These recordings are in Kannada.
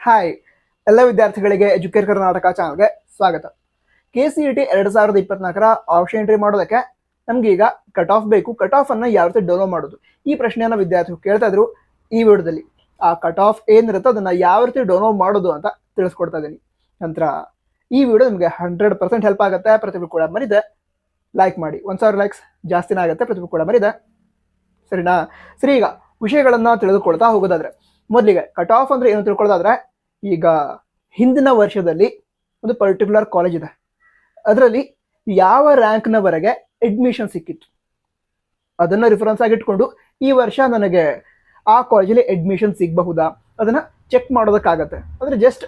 ಹಾಯ್ ಎಲ್ಲ ವಿದ್ಯಾರ್ಥಿಗಳಿಗೆ ಎಜುಕೇರ್ ಕರ್ನಾಟಕ ಚಾನಲ್ಗೆ ಸ್ವಾಗತ. KCET 2024 ಆಪ್ಷನ್ ಎಂಟ್ರಿ ಮಾಡೋದಕ್ಕೆ ನಮ್ಗೆ ಈಗ ಕಟ್ ಆಫ್ ಬೇಕು. ಕಟ್ ಆಫ್ ಅನ್ನ ಯಾವ ರೀತಿ ಡೌನ್ಲೋಡ್ ಮಾಡೋದು, ಈ ಪ್ರಶ್ನೆಯನ್ನ ವಿದ್ಯಾರ್ಥಿಗಳು ಕೇಳ್ತಾ ಇದ್ರು. ಈ ವಿಡಿಯೋದಲ್ಲಿ ಆ ಕಟ್ ಆಫ್ ಏನಿರುತ್ತೆ ಅದನ್ನ ಯಾವ ರೀತಿ ಡೌನ್ಲೋಡ್ ಮಾಡೋದು ಅಂತ ತಿಳಿಸ್ಕೊಡ್ತಾ ಇದ್ದೀನಿ. ನಂತರ ಈ ವಿಡಿಯೋ ನಿಮಗೆ 100% ಹೆಲ್ಪ್ ಆಗುತ್ತೆ. ಪ್ರತಿಯೊಬ್ಬರು ಕೂಡ ಮರಿದೆ ಲೈಕ್ ಮಾಡಿ. 1000 ಲೈಕ್ಸ್ ಜಾಸ್ತಿನೇ ಆಗುತ್ತೆ. ಪ್ರತಿಯೊಬ್ಬರು ಕೂಡ ಮರಿದೆ, ಸರಿನಾ? ಸರಿ, ಈಗ ವಿಷಯಗಳನ್ನ ತಿಳಿದುಕೊಳ್ತಾ ಹೋಗೋದಾದ್ರೆ ಮೊದಲಿಗೆ ಕಟ್ ಆಫ್ ಅಂದ್ರೆ ಏನು ತಿಳ್ಕೊಳ್ಳೋದಾದ್ರೆ, ಈಗ ಹಿಂದಿನ ವರ್ಷದಲ್ಲಿ ಒಂದು ಪರ್ಟಿಕ್ಯುಲರ್ ಕಾಲೇಜ್ ಇದೆ, ಅದರಲ್ಲಿ ಯಾವ ರ್ಯಾಂಕ್ನವರೆಗೆ ಅಡ್ಮಿಷನ್ ಸಿಕ್ಕಿತ್ತು ಅದನ್ನ ರಿಫರೆನ್ಸ್ ಆಗಿ ಇಟ್ಕೊಂಡು ಈ ವರ್ಷ ನನಗೆ ಆ ಕಾಲೇಜಲ್ಲಿ ಅಡ್ಮಿಷನ್ ಸಿಗಬಹುದಾ ಅದನ್ನ ಚೆಕ್ ಮಾಡೋದಕ್ಕಾಗತ್ತೆ. ಅಂದ್ರೆ ಜಸ್ಟ್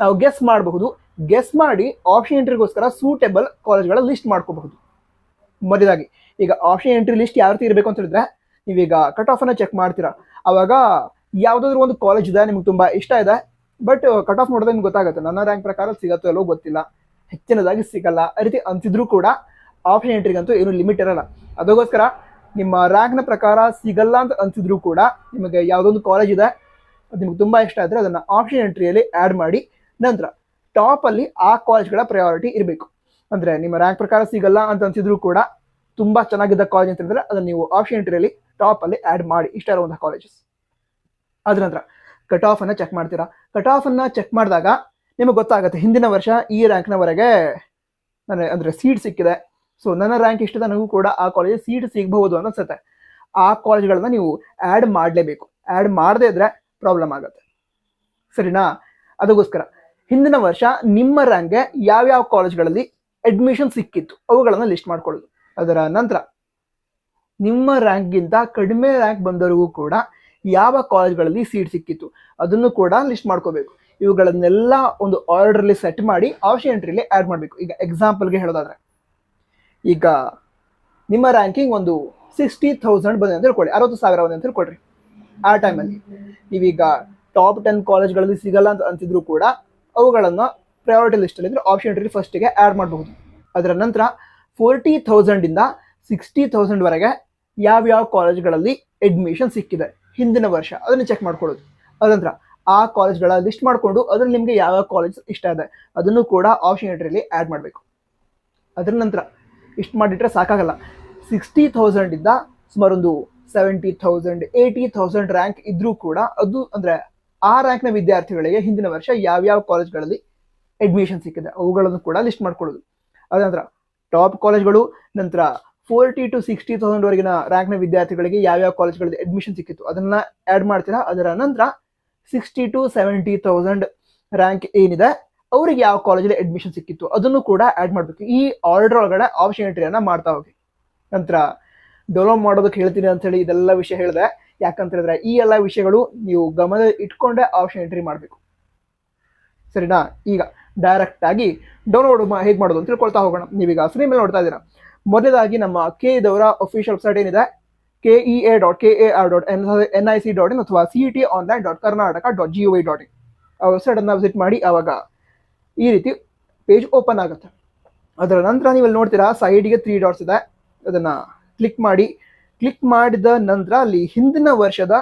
ನಾವು ಗೆಸ್ ಮಾಡಬಹುದು. ಗೆಸ್ ಮಾಡಿ ಆಪ್ಷನ್ ಎಂಟ್ರಿಗೋಸ್ಕರ ಸೂಟೇಬಲ್ ಕಾಲೇಜ್ಗಳ ಲಿಸ್ಟ್ ಮಾಡ್ಕೋಬಹುದು. ಮೊದಲಾಗಿ ಈಗ ಆಪ್ಷನ್ ಎಂಟ್ರಿ ಲಿಸ್ಟ್ ಯಾವ ರೀತಿ ಇರಬೇಕು ಅಂತ ಹೇಳಿದ್ರೆ, ನೀವೀಗ ಕಟ್ ಆಫ್ ಅನ್ನ ಚೆಕ್ ಮಾಡ್ತೀರಾ, ಅವಾಗ ಯಾವುದಾದ್ರೂ ಒಂದು ಕಾಲೇಜ್ ಇದೆ, ನಿಮ್ಗೆ ತುಂಬಾ ಇಷ್ಟ ಇದೆ, ಬಟ್ ಕಟ್ ಆಫ್ ನೋಡಿದ್ರೆ ನಿಮ್ಗೆ ಗೊತ್ತಾಗುತ್ತೆ ನನ್ನ ರ್ಯಾಂಕ್ ಪ್ರಕಾರ ಸಿಗತ್ತೋ ಎಲ್ಲೋ ಗೊತ್ತಿಲ್ಲ, ಹೆಚ್ಚಿನದಾಗಿ ಸಿಗಲ್ಲ, ಆ ರೀತಿ ಅಂತಿದ್ರು ಕೂಡ ಆಪ್ಷನ್ ಎಂಟ್ರಿಗಂತೂ ಏನು ಲಿಮಿಟ್ ಇರಲ್ಲ. ಅದಕ್ಕೋಸ್ಕರ ನಿಮ್ಮ ರ್ಯಾಂಕ್ನ ಪ್ರಕಾರ ಸಿಗಲ್ಲ ಅಂತ ಅನ್ಸಿದ್ರು ಕೂಡ ನಿಮಗೆ ಯಾವುದೊಂದು ಕಾಲೇಜ್ ಇದೆ, ಅದು ನಿಮ್ಗೆ ತುಂಬಾ ಇಷ್ಟ ಇದ್ರೆ ಅದನ್ನ ಆಪ್ಷನ್ ಎಂಟ್ರಿಯಲ್ಲಿ ಆ್ಯಡ್ ಮಾಡಿ. ನಂತರ ಟಾಪ್ ಅಲ್ಲಿ ಆ ಕಾಲೇಜ್ಗಳ ಪ್ರಯಾರಿಟಿ ಇರಬೇಕು. ಅಂದ್ರೆ ನಿಮ್ಮ ರ್ಯಾಂಕ್ ಪ್ರಕಾರ ಸಿಗಲ್ಲ ಅಂತ ಅನ್ಸಿದ್ರು ಕೂಡ ತುಂಬಾ ಚೆನ್ನಾಗಿದ್ದ ಕಾಲೇಜ್ ಅಂತ ಹೇಳಿದ್ರೆ ಅದನ್ನ ನೀವು ಆಪ್ಷನ್ ಎಂಟ್ರಿಯಲ್ಲಿ ಟಾಪ್ ಅಲ್ಲಿ ಆ್ಯಡ್ ಮಾಡಿ, ಇಷ್ಟ ಇರುವಂತಹ ಕಾಲೇಜಸ್. ಅದ್ರ ನಂತರ ಕಟ್ ಆಫ್ ಅನ್ನ ಚೆಕ್ ಮಾಡ್ತೀರಾ. ಕಟ್ ಆಫ್ ಅನ್ನ ಚೆಕ್ ಮಾಡಿದಾಗ ನಿಮಗೆ ಗೊತ್ತಾಗುತ್ತೆ ಹಿಂದಿನ ವರ್ಷ ಈ ರ್ಯಾಂಕ್ನವರೆಗೆ ಅಂದ್ರೆ ಸೀಟ್ ಸಿಕ್ಕಿದೆ, ಸೊ ನನ್ನ ರ್ಯಾಂಕ್ ಇಷ್ಟದ ನನಗೂ ಕೂಡ ಆ ಕಾಲೇಜ್ ಸೀಟ್ ಸಿಗಬಹುದು ಅಂತ ಅನ್ಸುತ್ತೆ. ಆ ಕಾಲೇಜ್ಗಳನ್ನ ನೀವು ಆ್ಯಡ್ ಮಾಡಲೇಬೇಕು. ಆ್ಯಡ್ ಮಾಡದೇ ಇದ್ರೆ ಪ್ರಾಬ್ಲಮ್ ಆಗುತ್ತೆ, ಸರಿನಾ? ಅದಕ್ಕೋಸ್ಕರ ಹಿಂದಿನ ವರ್ಷ ನಿಮ್ಮ ರ್ಯಾಂಕ್ಗೆ ಯಾವ್ಯಾವ ಕಾಲೇಜ್ಗಳಲ್ಲಿ ಅಡ್ಮಿಷನ್ ಸಿಕ್ಕಿತ್ತು ಅವುಗಳನ್ನ ಲಿಸ್ಟ್ ಮಾಡ್ಕೊಳ್ಳೋದು. ಅದರ ನಂತರ ನಿಮ್ಮ ರ್ಯಾಂಕ್ಗಿಂತ ಕಡಿಮೆ ರ್ಯಾಂಕ್ ಬಂದವರಿಗೂ ಕೂಡ ಯಾವ ಕಾಲೇಜ್ಗಳಲ್ಲಿ ಸೀಟ್ ಸಿಕ್ಕಿತ್ತು ಅದನ್ನು ಕೂಡ ಲಿಸ್ಟ್ ಮಾಡ್ಕೋಬೇಕು. ಇವುಗಳನ್ನೆಲ್ಲ ಒಂದು ಆರ್ಡರ್ಲಿ ಸೆಟ್ ಮಾಡಿ ಆಪ್ಷನ್ ಎಂಟ್ರಿಲಿ ಆ್ಯಡ್ ಮಾಡಬೇಕು. ಈಗ ಎಕ್ಸಾಂಪಲ್ಗೆ ಹೇಳೋದಾದ್ರೆ, ಈಗ ನಿಮ್ಮ ರ್ಯಾಂಕಿಂಗ್ ಒಂದು 60,000 ಬಂದಿದೆ ಅಂತ ತಿಳ್ಕೊಳ್ಳಿ, 60,000 ಬಂದಿದೆ ಅಂತ ತಿಳ್ಕೊಳ್ರಿ. ಆ ಟೈಮಲ್ಲಿ ನೀವೀಗ ಟಾಪ್ 10 ಕಾಲೇಜ್ಗಳಲ್ಲಿ ಸಿಗಲ್ಲ ಅಂತ ಅಂತಿದ್ರು ಕೂಡ ಅವುಗಳನ್ನು ಪ್ರಯಾರಿಟಿ ಲಿಸ್ಟಲ್ಲಿ ಇದ್ರೆ ಆಪ್ಷನ್ ಎಂಟ್ರಿ ಫಸ್ಟಿಗೆ ಆ್ಯಡ್ ಮಾಡಬಹುದು. ಅದರ ನಂತರ 40,000 ಇಂದ 60,000 ವರೆಗೆ ಯಾವ್ಯಾವ ಕಾಲೇಜ್ಗಳಲ್ಲಿ ಅಡ್ಮಿಷನ್ ಸಿಕ್ಕಿದೆ ಹಿಂದಿನ ವರ್ಷ ಅದನ್ನು ಚೆಕ್ ಮಾಡ್ಕೊಳ್ಳೋದು. ಅದಂತರ ಆ ಕಾಲೇಜ್ಗಳ ಲಿಸ್ಟ್ ಮಾಡಿಕೊಂಡು ಅದ್ರಲ್ಲಿ ನಿಮಗೆ ಯಾವ ಕಾಲೇಜ್ ಇಷ್ಟ ಇದೆ ಅದನ್ನು ಕೂಡ ಆಪ್ಷನ್ ಎಂಟ್ರಿಯಲ್ಲಿ ಆ್ಯಡ್ ಮಾಡಬೇಕು. ಅದರ ನಂತರ ಇಷ್ಟು ಮಾಡಿಟ್ರೆ ಸಾಕಾಗಲ್ಲ. 60,000 ಇಂದ ಸುಮಾರು ಒಂದು 70,000 80,000 ರ್ಯಾಂಕ್ ಇದ್ರೂ ಕೂಡ ಅದು ಅಂದ್ರೆ ಆ ರ್ಯಾಂಕ್ನ ವಿದ್ಯಾರ್ಥಿಗಳಿಗೆ ಹಿಂದಿನ ವರ್ಷ ಯಾವ್ಯಾವ ಕಾಲೇಜ್ಗಳಲ್ಲಿ ಅಡ್ಮಿಷನ್ ಸಿಕ್ಕಿದೆ ಅವುಗಳನ್ನು ಕೂಡ ಲಿಸ್ಟ್ ಮಾಡ್ಕೊಳ್ಳೋದು. ಅದಂತರ ಟಾಪ್ ಕಾಲೇಜ್ಗಳು, ನಂತರ 40,000 to 60,000 ವರೆಗಿನ ರ್ಯಾಂಕ್ನ ವಿದ್ಯಾರ್ಥಿಗಳಿಗೆ ಯಾವ್ಯಾವ ಕಾಲೇಜ್ಗಳಲ್ಲಿ ಅಡ್ಮಿಷನ್ ಸಿಕ್ಕಿತ್ತು ಅದನ್ನ ಆ್ಯಡ್ ಮಾಡ್ತೀರಾ. ಅದರ ನಂತರ 60,000 to 70,000 ರ್ಯಾಂಕ್ ಏನಿದೆ ಅವ್ರಿಗೆ ಯಾವ ಕಾಲೇಜಲ್ಲಿ ಅಡ್ಮಿಷನ್ ಸಿಕ್ಕಿತ್ತು ಅದನ್ನು ಕೂಡ ಆ್ಯಡ್ ಮಾಡಬೇಕು. ಈ ಆರ್ಡರ್ ಒಳಗಡೆ ಆಪ್ಷನ್ ಎಂಟ್ರಿಯನ್ನ ಮಾಡ್ತಾ ಹೋಗಿ. ನಂತರ ಡೌನ್ಲೋಡ್ ಮಾಡೋದಕ್ಕೆ ಹೇಳ್ತೀನಿ ಅಂತ ಹೇಳಿ ಇದೆಲ್ಲ ವಿಷಯ ಹೇಳಿದೆ. ಯಾಕಂತ ಹೇಳಿದ್ರೆ ಈ ಎಲ್ಲ ವಿಷಯಗಳು ನೀವು ಗಮನ ಇಟ್ಕೊಂಡೆ ಆಪ್ಷನ್ ಎಂಟ್ರಿ ಮಾಡಬೇಕು, ಸರಿನಾ? ಈಗ ಡೈರೆಕ್ಟ್ ಆಗಿ ಡೌನ್ಲೋಡ್ ಹೇಗೆ ಮಾಡೋದು ಅಂತ ತಿಳ್ಕೊಳ್ತಾ ಹೋಗೋಣ. ನೀವೀಗ ಸ್ಕ್ರೀನ್ ಮೇಲೆ ನೋಡ್ತಾ ಇದ್ದೀರಾ. ಮೊದಲಾಗಿ ನಮ್ಮ KEದವರ ಅಫಿಷಿಯಲ್ ವೆಬ್ಸೈಟ್ ಏನಿದೆ, kea.ka.nic.in ಅಥವಾ cetonline.karnataka.gov.in ಆ ವೆಬ್ಸೈಟ್ ಅನ್ನ ವಿಸಿಟ್ ಮಾಡಿ. ಆವಾಗ ಈ ರೀತಿ ಪೇಜ್ ಓಪನ್ ಆಗುತ್ತೆ. ಅದರ ನಂತರ ನೀವು ಇಲ್ಲಿ ನೋಡ್ತೀರಾ ಸೈಡ್ಗೆ 3 ಡಾಟ್ಸ್ ಇದೆ, ಅದನ್ನ ಕ್ಲಿಕ್ ಮಾಡಿ. ಕ್ಲಿಕ್ ಮಾಡಿದ ನಂತರ ಅಲ್ಲಿ ಹಿಂದಿನ ವರ್ಷದ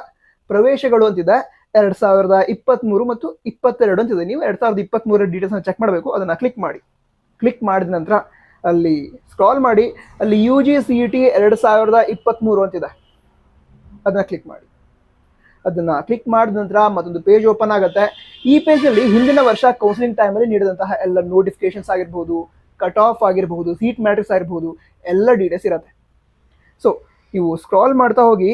ಪ್ರವೇಶಗಳು ಅಂತಿದೆ, 2023 ಮತ್ತು 22 ಅಂತಿದೆ. ನೀವು 2023 ಡೀಟೇಲ್ಸ್ ಚೆಕ್ ಮಾಡಬೇಕು. ಅದನ್ನ ಕ್ಲಿಕ್ ಮಾಡಿ. ಕ್ಲಿಕ್ ಮಾಡಿದ ನಂತರ ಅಲ್ಲಿ ಸ್ಕ್ರಾಲ್ ಮಾಡಿ, ಅಲ್ಲಿ UGCET 2023 ಅಂತಿದೆ, ಅದನ್ನ ಕ್ಲಿಕ್ ಮಾಡಿ. ಅದನ್ನ ಕ್ಲಿಕ್ ಮಾಡಿದ ನಂತರ ಮತ್ತೊಂದು ಪೇಜ್ ಓಪನ್ ಆಗುತ್ತೆ. ಈ ಪೇಜಲ್ಲಿ ಹಿಂದಿನ ವರ್ಷ ಕೌನ್ಸಿಲಿಂಗ್ ಟೈಮಲ್ಲಿ ನೀಡಿದಂತಹ ಎಲ್ಲ ನೋಟಿಫಿಕೇಶನ್ಸ್ ಆಗಿರ್ಬೋದು, ಕಟ್ ಆಫ್ ಆಗಿರಬಹುದು, ಸೀಟ್ ಮ್ಯಾಟ್ರಿಕ್ಸ್ ಆಗಿರ್ಬೋದು, ಎಲ್ಲ ಡೀಟೇಲ್ಸ್ ಇರುತ್ತೆ. ಸೊ ನೀವು ಸ್ಕ್ರಾಲ್ ಮಾಡ್ತಾ ಹೋಗಿ.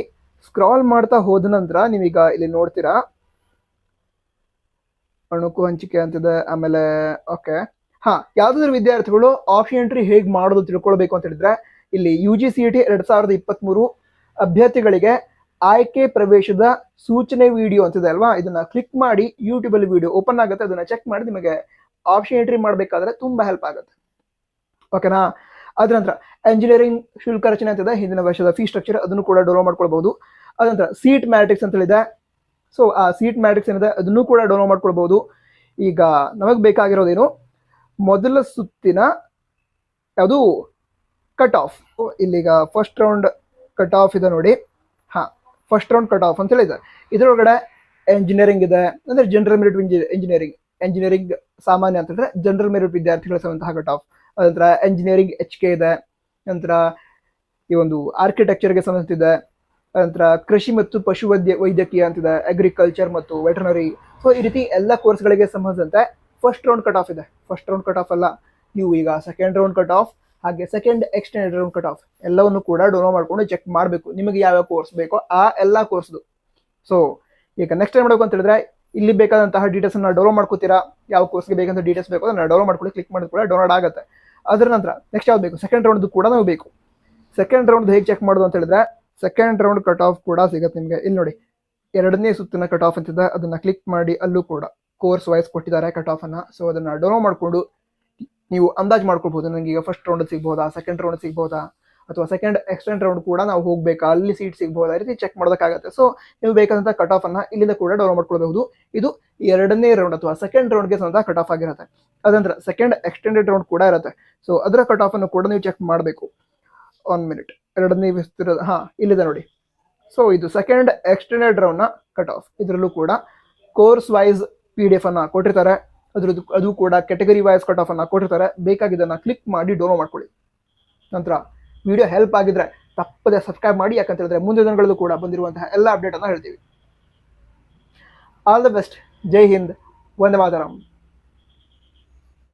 ಸ್ಕ್ರಾಲ್ ಮಾಡ್ತಾ ಹೋದ ನಂತರ ನೀವೀಗ ಇಲ್ಲಿ ನೋಡ್ತೀರಾ ಅಣುಕು ಹಂಚಿಕೆ ಅಂತಿದೆ. ಆಮೇಲೆ ಓಕೆ, ಯಾವ್ದಾದ್ರು ವಿದ್ಯಾರ್ಥಿಗಳು ಆಪ್ಷನ್ ಎಂಟ್ರಿ ಹೇಗೆ ಮಾಡೋದು ತಿಳ್ಕೊಳ್ಬೇಕು ಅಂತ ಹೇಳಿದ್ರೆ, ಇಲ್ಲಿ UGCET 2023 ಅಭ್ಯರ್ಥಿಗಳಿಗೆ ಆಯ್ಕೆ ಪ್ರವೇಶದ ಸೂಚನೆ ವಿಡಿಯೋ ಅಂತಿದೆ ಅಲ್ವಾ, ಇದನ್ನ ಕ್ಲಿಕ್ ಮಾಡಿ. ಯೂಟ್ಯೂಬ್ ಅಲ್ಲಿ ವಿಡಿಯೋ ಓಪನ್ ಆಗುತ್ತೆ, ಅದನ್ನ ಚೆಕ್ ಮಾಡಿ. ನಿಮಗೆ ಆಪ್ಷನ್ ಎಂಟ್ರಿ ಮಾಡಬೇಕಾದ್ರೆ ತುಂಬಾ ಹೆಲ್ಪ್ ಆಗುತ್ತೆ, ಓಕೆನಾ? ಅದ್ರ ನಂತರ ಎಂಜಿನಿಯರಿಂಗ್ ಶುಲ್ಕ ರಚನೆ ಅಂತಿದೆ, ಹಿಂದಿನ ವರ್ಷದ ಫೀಸ್ ಸ್ಟ್ರಕ್ಚರ್, ಅದನ್ನು ಕೂಡ ಡೌನ್ಲೋಡ್ ಮಾಡ್ಕೊಳ್ಬಹುದು. ಅದಂತರ ಸೀಟ್ ಮ್ಯಾಟ್ರಿಕ್ಸ್ ಅಂತ ಹೇಳಿದೆ. ಸೊ ಆ ಸೀಟ್ ಮ್ಯಾಟ್ರಿಕ್ಸ್ ಏನಿದೆ ಅದನ್ನು ಕೂಡ ಡೌನ್ಲೋಡ್ ಮಾಡ್ಕೊಳ್ಬಹುದು. ಈಗ ನಮಗೆ ಬೇಕಾಗಿರೋದೇನು, ಮೊದಲ ಸುತ್ತಿನ ಯಾವುದು ಕಟ್ ಆಫ್. ಇಲ್ಲಿಗ ಫಸ್ಟ್ ರೌಂಡ್ ಕಟ್ ಆಫ್ ಇದೆ ನೋಡಿ. ಫಸ್ಟ್ ರೌಂಡ್ ಕಟ್ ಆಫ್ ಅಂತ ಹೇಳಿದೆ. ಇದರೊಳಗಡೆ ಎಂಜಿನಿಯರಿಂಗ್ ಇದೆ, ಅಂದ್ರೆ ಜನರಲ್ ಮೆರಿಟ್ ಎಂಜಿನಿಯರಿಂಗ್ ಸಾಮಾನ್ಯ ಅಂತ ಹೇಳಿದ್ರೆ ಜನರಲ್ ಮೆರಿಟ್ ವಿದ್ಯಾರ್ಥಿಗಳ ಸಂಬಂಧ ಕಟ್ ಆಫ್. ನಂತರ ಎಂಜಿನಿಯರಿಂಗ್ HK ಇದೆ. ನಂತರ ಈ ಒಂದು ಆರ್ಕಿಟೆಕ್ಚರ್ಗೆ ಸಂಬಂಧಿಸಿದೆ. ನಂತರ ಕೃಷಿ ಮತ್ತು ಪಶು ವೈದ್ಯಕೀಯ ಅಂತಿದೆ, ಅಗ್ರಿಕಲ್ಚರ್ ಮತ್ತು ವೆಟರ್ನರಿ. ಸೊ ಈ ರೀತಿ ಎಲ್ಲ ಕೋರ್ಸ್ಗಳಿಗೆ ಸಂಬಂಧಿಸಿದಂತೆ ಫಸ್ಟ್ ರೌಂಡ್ ಕಟ್ ಆಫ್ ಇದೆ. ಫಸ್ಟ್ ರೌಂಡ್ ಕಟ್ ಆಫ್ ಅಲ್ಲ, ನೀವು ಈಗ ಸೆಕೆಂಡ್ ರೌಂಡ್ ಕಟ್ ಆಫ್ ಹಾಗೆ second extended round cut of ಎಲ್ಲವನ್ನು ಕೂಡ ಡೌನ್ಲೋಡ್ ಮಾಡ್ಕೊಂಡು ಚೆಕ್ ಮಾಡಬೇಕು, ನಿಮಗೆ ಯಾವ ಕೋರ್ಸ್ ಬೇಕೋ ಆ ಎಲ್ಲ ಕೋರ್ಸ್ದು. ಸೊ ಈಗ ನೆಕ್ಸ್ಟ್ ಏನು ಮಾಡಬೇಕು ಅಂತ ಹೇಳಿದ್ರೆ, ಇಲ್ಲಿ ಬೇಕಾದಂತಹ ಡೀಟೇಲ್ಸ್ ಅನ್ನ ಡೌನ್ಲೋಡ್ ಮಾಡ್ಕೋತೀರಾ. ಯಾವ ಕೋರ್ಸ್ಗೆ ಬೇಕಂತ ಡೀಟೇಲ್ಸ್ ಬೇಕು ಅದನ್ನ ಡೌನ್ಲೋಡ್ ಮಾಡ್ಕೊಳ್ಳಿ, ಕ್ಲಿಕ್ ಮಾಡಿದ ಕೂಡ ಡೌನ್ಲೋಡ್ ಆಗುತ್ತೆ. ಅದರ ನಂತರ ನೆಕ್ಸ್ಟ್ ಯಾವ್ದು ಬೇಕು, ಸೆಕೆಂಡ್ ರೌಂಡ್ ಕೂಡ ನಾವು ಬೇಕು. ಸೆಕೆಂಡ್ ರೌಂಡ್ ಹೇಗೆ ಚೆಕ್ ಮಾಡೋದು ಅಂತ ಹೇಳಿದ್ರೆ, ಸೆಕೆಂಡ್ ರೌಂಡ್ ಕಟ್ ಆಫ್ ಕೂಡ ಸಿಗುತ್ತೆ ನಿಮಗೆ. ಇಲ್ಲಿ ನೋಡಿ, 2ನೇ ಸುತ್ತಿನ ಕಟ್ ಆಫ್ ಅಂತಿದೆ, ಅದನ್ನ ಕ್ಲಿಕ್ ಮಾಡಿ ಅಲ್ಲೂ ಕೂಡ ಕೋರ್ಸ್ ವೈಸ್ ಕೊಟ್ಟಿದ್ದಾರೆ ಕಟ್ ಆಫ್ ಅನ್ನ. ಸೊ ಅದನ್ನ ಡೌನ್ಲೋಡ್ ಮಾಡ್ಕೊಂಡು ನೀವು ಅಂದಾಜು ಮಾಡ್ಕೊಳ್ಬಹುದು, ನನಗೆ ಈಗ ಫಸ್ಟ್ ರೌಂಡ್ ಸಿಗ್ಬೋದಾ, ಸೆಕೆಂಡ್ ರೌಂಡ್ ಸಿಗ್ಬೋದಾ, ಅಥವಾ ಸೆಕೆಂಡ್ ಎಕ್ಸ್ಟೆಂಡ್ ರೌಂಡ್ ಕೂಡ ನಾವು ಹೋಗ್ಬೇಕಾ, ಅಲ್ಲಿ ಸೀಟ್ ಸಿಗ್ಬೋದಾ, ಈ ರೀತಿ ಚೆಕ್ ಮಾಡೋದಕ್ಕಾಗತ್ತೆ. ಸೊ ನೀವು ಬೇಕಾದಂತಹ ಕಟ್ ಆಫ್ ಅನ್ನ ಇಲ್ಲಿಂದ ಕೂಡ ಡೌನ್ಲೋಡ್ ಮಾಡ್ಕೊಳ್ಬಹುದು. ಇದು 2ನೇ ರೌಂಡ್ ಅಥವಾ ಸೆಕೆಂಡ್ ರೌಂಡ್ಗೆ ಸಂಬಂಧ ಕಟ್ ಆಫ್ ಆಗಿರುತ್ತೆ. ಅದಂತರ ಸೆಕೆಂಡ್ ಎಕ್ಸ್ಟೆಂಡೆಡ್ ರೌಂಡ್ ಕೂಡ ಇರುತ್ತೆ. ಸೊ ಅದರ ಕಟ್ ಆಫ್ ಅನ್ನು ಕೂಡ ನೀವು ಚೆಕ್ ಮಾಡಬೇಕು. 1 ಮಿನಿಟ್, 2ನೇ ವಿಸ್ತೀರ ಇಲ್ಲಿದೆ ನೋಡಿ. ಸೊ ಇದು ಸೆಕೆಂಡ್ ಎಕ್ಸ್ಟೆಂಡೆಡ್ ರೌಂಡ್ ನ ಕಟ್ ಆಫ್. ಇದರಲ್ಲೂ ಕೂಡ ಕೋರ್ಸ್ ವೈಸ್ PDF ಅನ್ನ ಕೊಟ್ಟಿರ್ತಾರೆ, ಅದು ಕೂಡ ಕೆಟಗರಿ ವೈಸ್ ಕಟ್ ಆಫ್ ಅನ್ನ ಕೊಟ್ಟಿರ್ತಾರೆ. ಬೇಕಾಗಿದ್ದನ್ನ ಕ್ಲಿಕ್ ಮಾಡಿ ಡೌನ್ಲೋಡ್ ಮಾಡ್ಕೊಳ್ಳಿ. ನಂತರ ವಿಡಿಯೋ ಹೆಲ್ಪ್ ಆಗಿದ್ರೆ ತಪ್ಪದೆ ಸಬ್ಸ್ಕ್ರೈಬ್ ಮಾಡಿ, ಯಾಕಂತ ಹೇಳಿದ್ರೆ ಮುಂದಿನ ದಿನಗಳಲ್ಲೂ ಕೂಡ ಬಂದಿರುವಂತಹ ಎಲ್ಲ ಅಪ್ಡೇಟ್ ಅನ್ನ ಹೇಳ್ತೀವಿ. All the best. ಜೈ ಹಿಂದ್, ವಂದೇ ಮಾತರಂ.